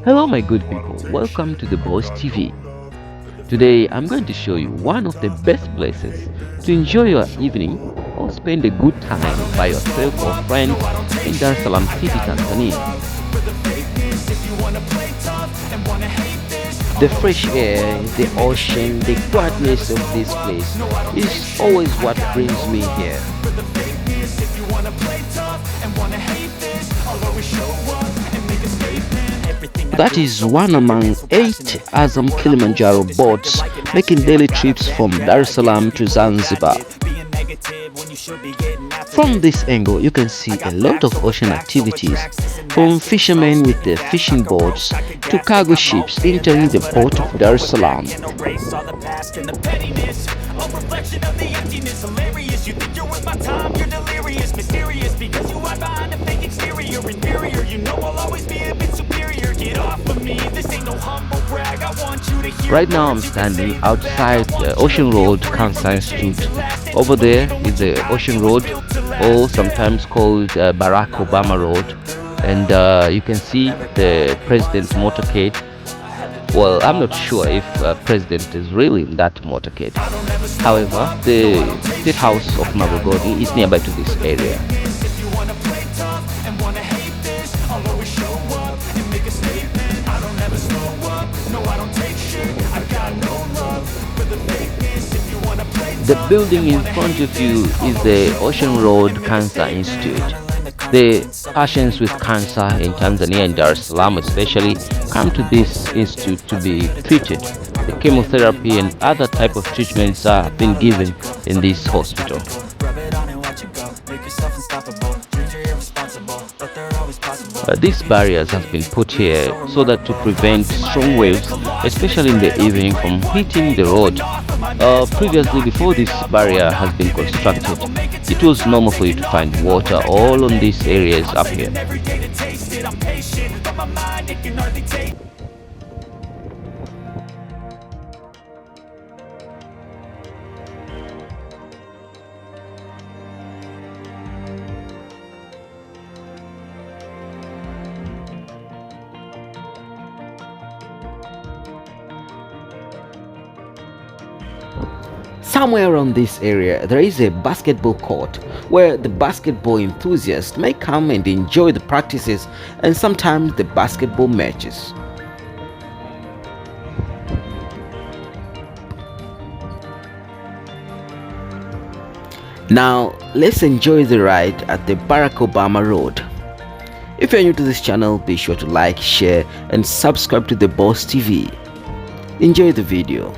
Hello my good people, welcome to the Boss TV. Today I'm going to show you one of the best places to enjoy your evening or spend a good time by yourself or friends in Dar es Salaam City, Tanzania. The fresh air, the ocean, the quietness of this place is always what brings me here. That is one among 8 Azam Kilimanjaro boats making daily trips from Dar es Salaam to Zanzibar. From this angle, you can see a lot of ocean activities, from fishermen with their fishing boats to cargo ships entering the port of Dar es Salaam. Right now I'm standing outside the Ocean Road Cancer Institute. Over there is the Ocean Road, or sometimes called Barack Obama Road, and you can see the president's motorcade. Well, I'm not sure if president is really in that motorcade. However, the State House of Magogoni is nearby to this area. The building in front of you is the Ocean Road Cancer Institute. The patients with cancer in Tanzania and Dar es Salaam especially come to this institute to be treated. The chemotherapy and other type of treatments are being given in this hospital. These barriers have been put here so that to prevent strong waves, especially in the evening, from hitting the road. Previously, before this barrier has been constructed, it was normal for you to find water all on these areas up here. Somewhere around this area, there is a basketball court where the basketball enthusiasts may come and enjoy the practices and sometimes the basketball matches. Now, let's enjoy the ride at the Barack Obama Road. If you're new to this channel, be sure to like, share, and subscribe to the Boss TV. Enjoy the video.